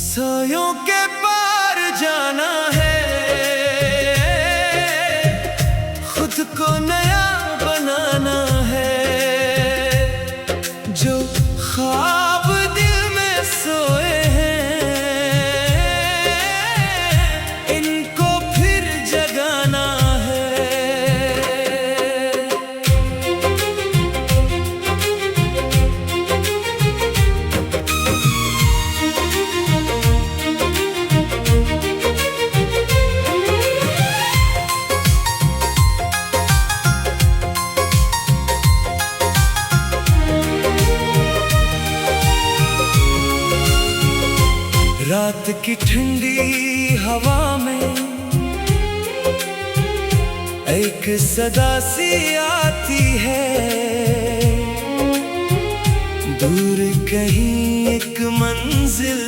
सोयों के पार जाना है, खुद को नया बनाना है। जो ख्वाब दिल में सोए हैं, इनको फिर जगाना है। रात की ठंडी हवा में एक सदा सी आती है, दूर कहीं एक मंजिल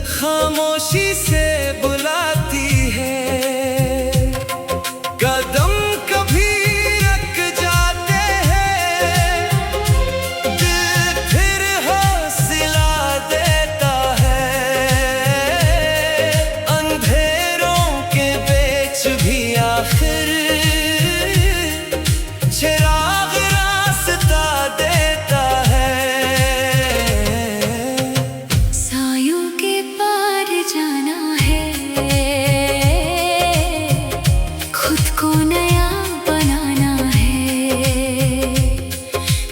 खामोशी से बुलाती है। कदम कभी रख जाते हैं, दिल फिर हौसला देता है। अंधेरों के बीच भी आखिर चिराग रास्ता देता है। सायों के पार जाना है, खुद को नया बनाना है।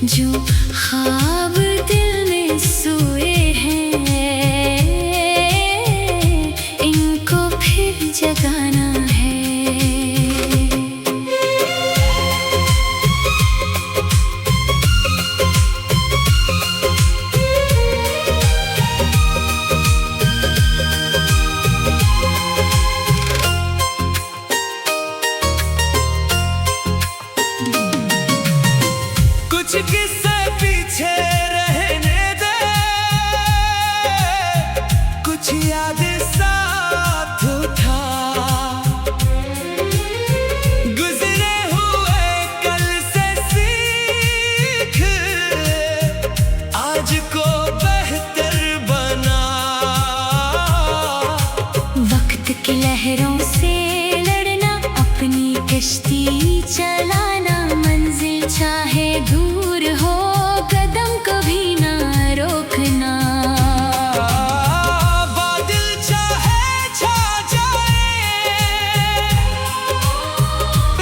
जो ख्वाब दिल में सोए हैं, इनको फिर जगाना है। कुछ किस्से पीछे रहने दे, कुछ यादें साथ उठा। गुजरे हुए कल से सीख, आज को बेहतर बना। वक्त की लहरों से लड़ना, अपनी कश्ती चलाना। मंजिल चाहे दूर हो, कदम कभी ना रोकना। बादल चाहे छा जाए,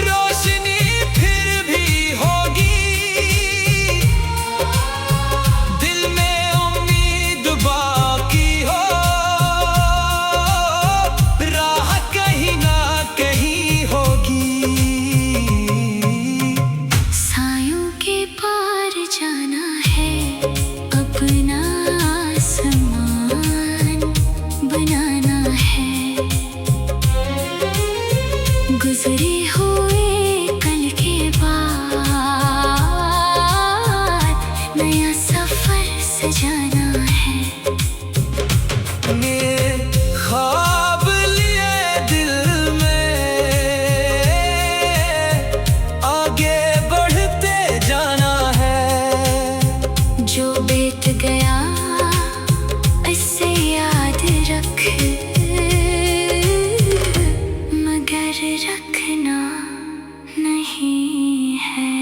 रोशनी फिर भी होगी। दिल में उम्मीद बाकी हो, राह कहीं ना कहीं होगी। सायों के पार जाना है, अपना आसमान बनाना है। गुजरे हुए कल के बाद नया सफर सजाना है। ख्वाब लिए दिल में, आगे बढ़ते जाना है। जो बीत गया इसे याद रख, मगर रखना नहीं है।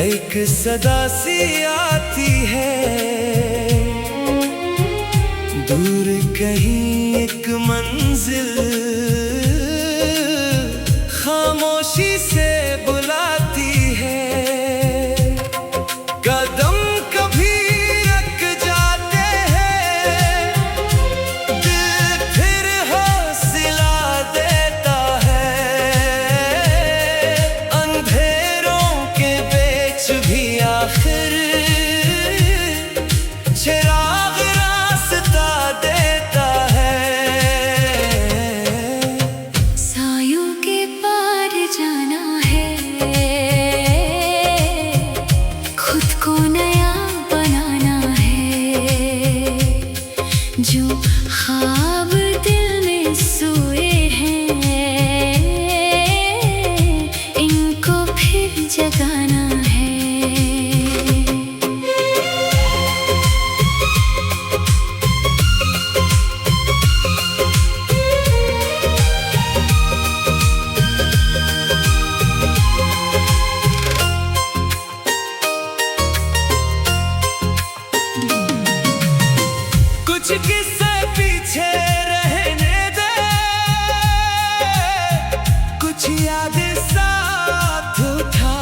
एक सदा सी आती है, दूर कहीं एक मंजिल खामोशी से बुलाती है। कदम कभी रख जाते हैं, दिल फिर हौसला देता है। अंधेरों के बीच भी आखिर चिराग रास्ता देता है। सायों के पार जाना है, खुद को नया बनाना है। जो ख्वाब दिल में सोए हैं, इनको फिर जगाना है। कुछ किस्से पीछे रहने दे, कुछ यादें साथ उठा।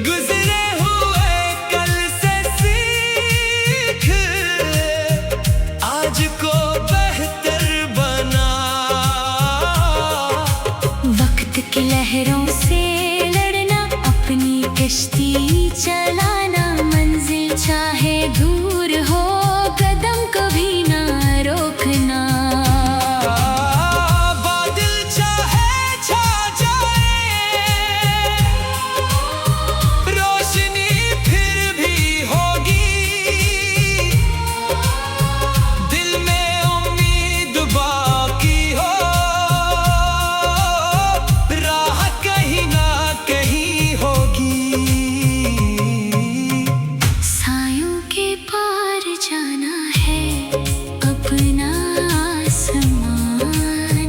गुजरे हुए कल से सीख, आज को बेहतर बना। वक्त की लहरों से लड़ना, अपनी कश्ती चलाना। मंजिल चाहे दूर हो, कदम कभी ना रोकना। बादल चाहे छा जाए, रोशनी फिर भी होगी। दिल में उम्मीद बाकी हो, राह कहीं ना कहीं होगी। सायों के पार जाना है, अपना आसमान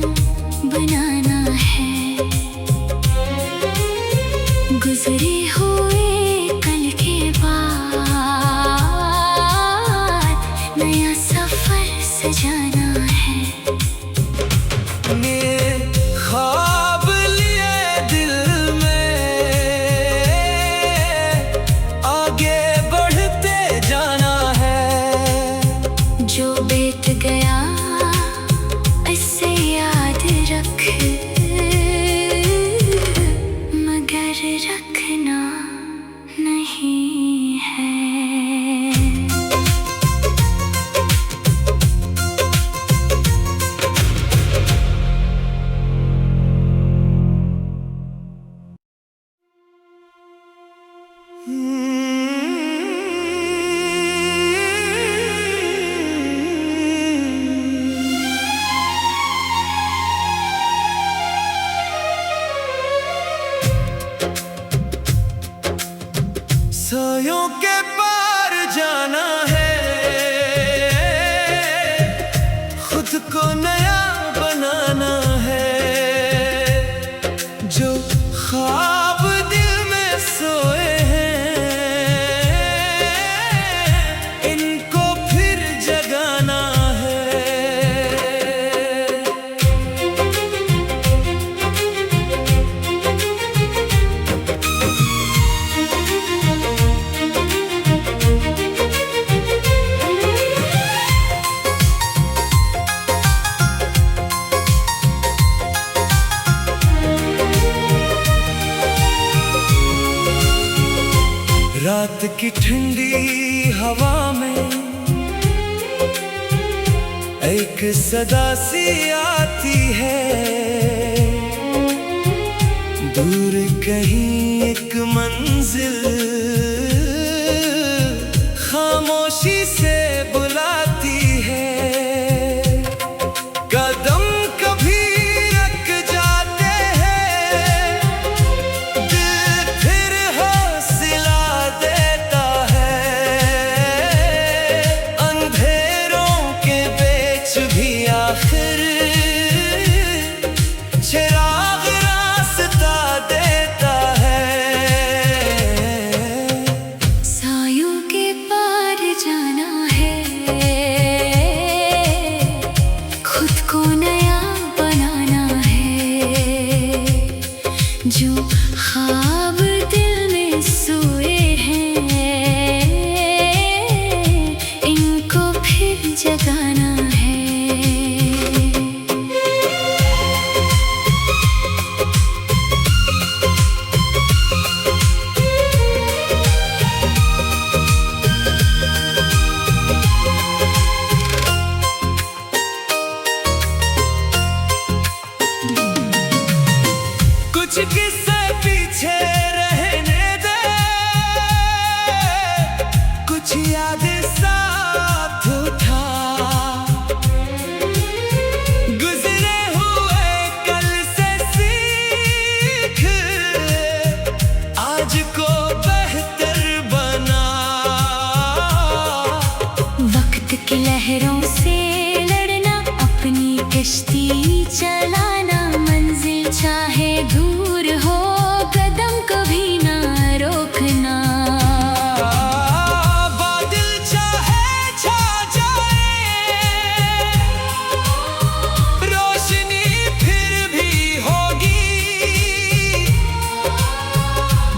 बनाना है। गुजरे हुए कल के बाद नया सफर सजाना है। ने ख्वाब लिए दिल में, आगे बढ़ते जाना है। जो बीत गया इसे याद रख, मगर रखना नहीं है। सायों के पार जाना है, खुद को नया बनाना है। जो ख्वाब दिल में सोए हैं, इनको फिर जगाना है। रात की ठंडी हवा में एक सदा सी आती है, दूर कहीं एक मंजिल खामोशी से बुलाती है। कदम कभी रख जाते हैं, दिल फिर हौसला देता है। अंधेरों के बीच भी आखिर चिराग रास्ता देता है। जो ख्वाब दिल में सोए हैं इनको फिर जगाना है। कुछ किस्से पीछे रहने दे, कुछ यादें साथ उठा। गुजरे हुए कल से सीख, आज को बेहतर बना। वक्त की लहरों से लड़ना, अपनी कश्ती चलाना, मंजिल चाहे दूर हो कदम कभी ना रोकना। बादल चाहे छा जाए, रोशनी फिर भी होगी।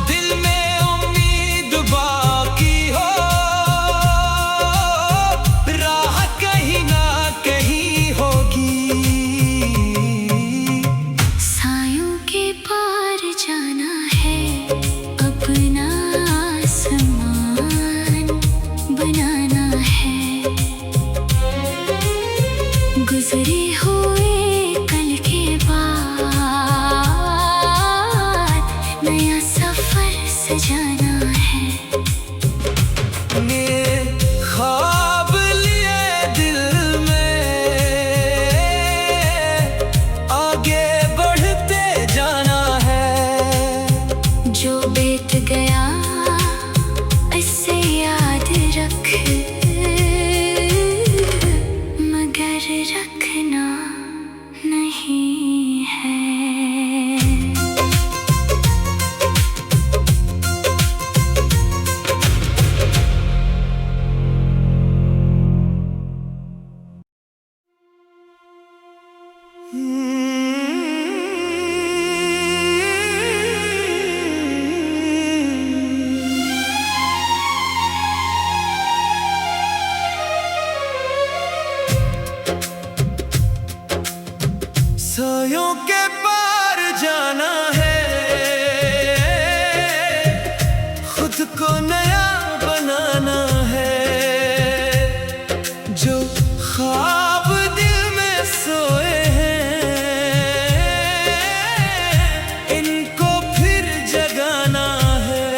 दिल में उम्मीद बाकी हो, राह कहीं ना कहीं होगी। सायों के पार जाना है, अपना आसमान बनाना है। गुजरे हुए कल के बाद नया सफर सजाना है। ने ख्वाब लिए दिल में, आगे बढ़ते जाना है। जो बीत गया इसे याद रख, मगर रखना नहीं है। सायों के पार जाना है, खुद को नया बनाना है। जो ख्वाब दिल में सोए हैं इनको फिर जगाना है।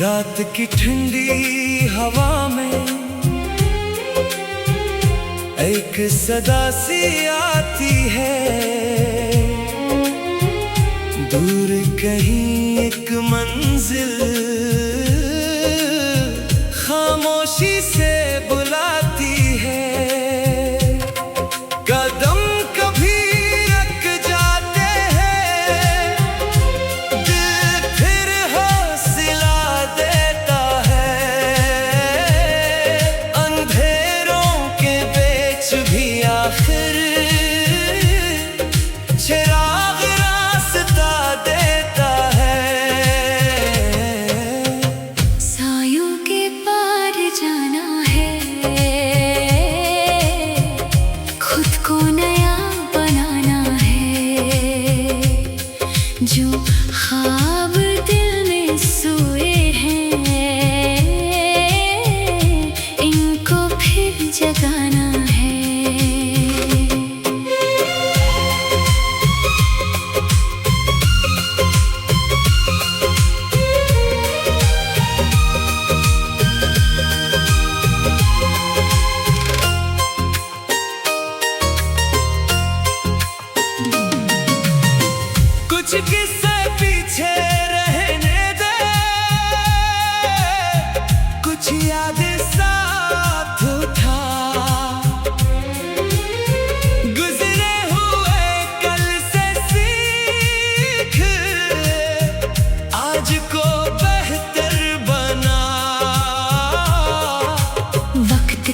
रात की ठंडी हवा में एक सदा सी आती है, दूर कहीं एक मंजिल खामोशी से बुलाती है। कदम कभी रुक जाते हैं, दिल फिर हौसला देता है। अंधेरों के बीच भी आखिर चिराग रास्ता देता है। सायों के पार जाना है,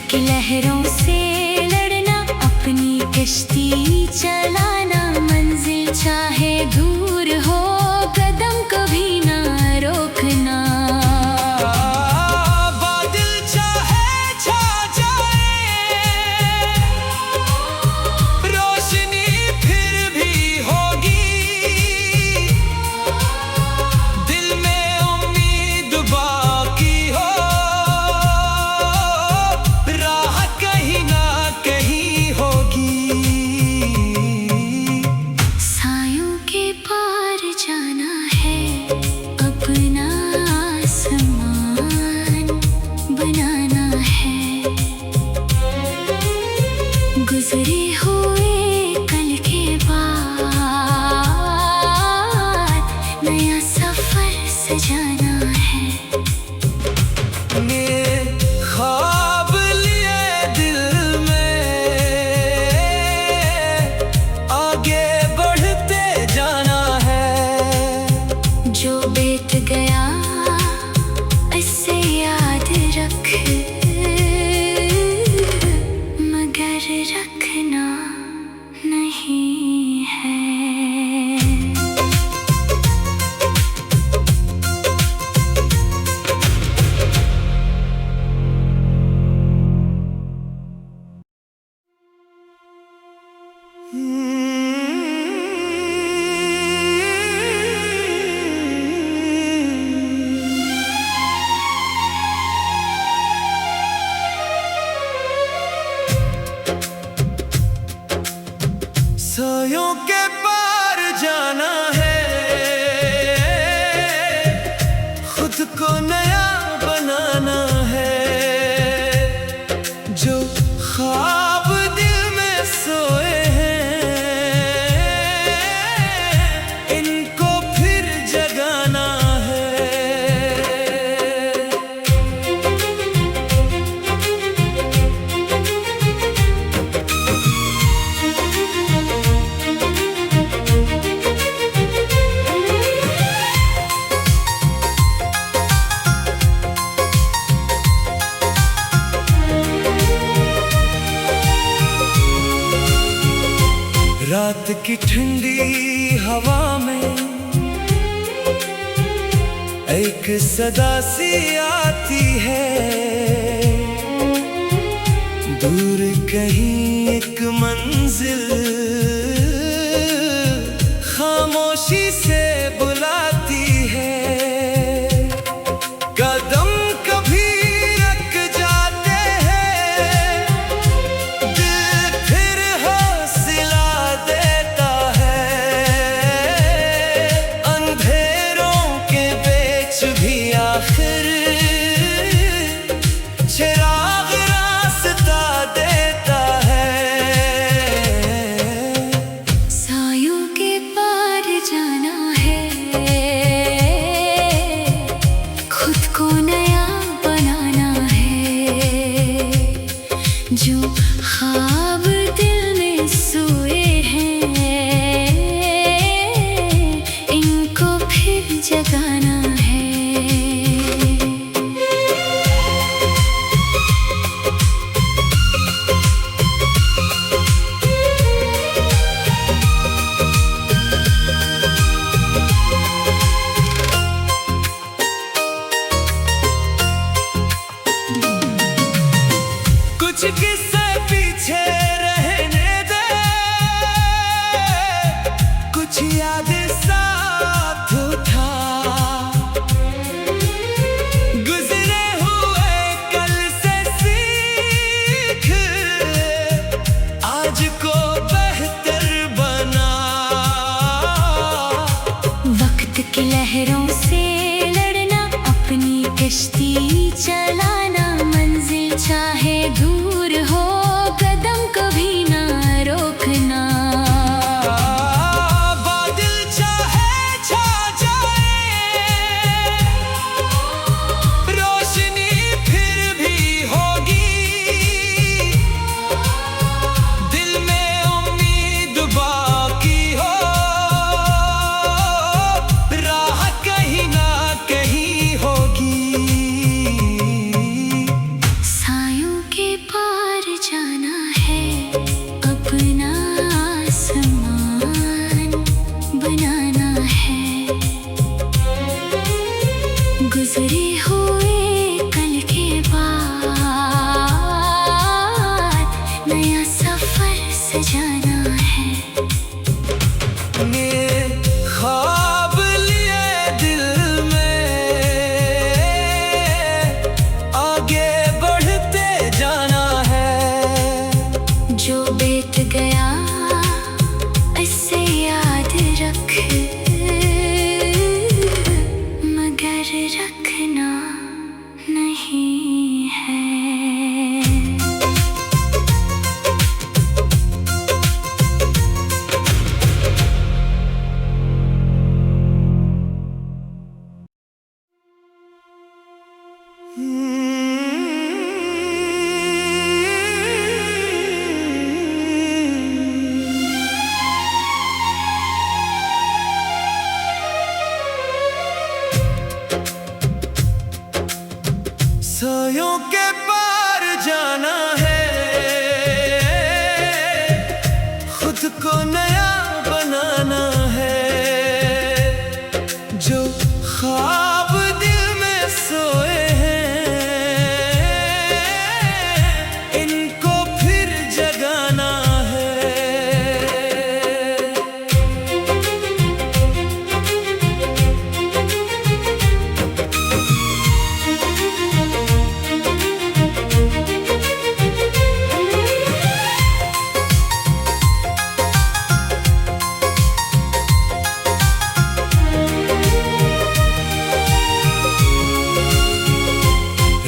की लहरों से लड़ना, अपनी कश्ती चलाना, मंजिल चाहे दूर हो कदम कभी ना रोकना। बादल चाहे छा जाए, रोशनी फिर भी होगी, दिल में उम्मीद बाकी हो, राह कहीं ना कहीं होगी। सायों के पार जाना है, अपना आसमान बनाना है, गुजरे हुए कल के बाद नया सफर सजाना है। ख्वाब लिए दिल में, आगे बढ़ते जाना है, जो बीत गया इसे याद रख, मगर रखना नहीं है। सायों के पार जाना है, खुद को नया बनाना है, जो ख्वाब दिल में सोए हैं इनको फिर जगाना है। रात की ठंडी हवा में एक सदा सी आती है, दूर कहीं एक मंजिल खामोशी से बुलाती है, कदम कभी रख जाते हैं, दिल फिर हौसला देता है, अंधेरों के बीच भी आखिर चिराग रास्ता देता है। सायों के पार जाना है, खुद को नया बनाना है, जो ख्वाब दिल में सोए हैं इनको फिर जगाना है। कुछ किस्से पीछे रहने दे, कुछ यादें साथ उठा, गुजरे हुए कल से सीख, आज को बेहतर बना। वक्त की लहरों से लड़ना, अपनी कश्ती चलाना, मंजिल चाहे दूर हो कदम कभी ना रोकना। बादल चाहे छा जाए, रोशनी फिर भी होगी, दिल में उम्मीद बाकी हो, राह कहीं ना कहीं होगी। जाना है, खुद को नया बनाना है। जो ख्वाब दिल में सोए हैं, इनको फिर जगाना है।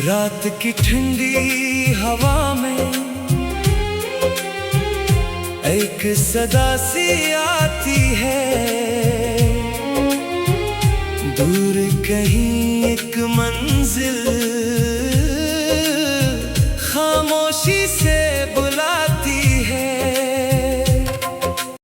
रात की ठंडी हवा में एक सदा सी आती है, दूर कहीं एक मंजिल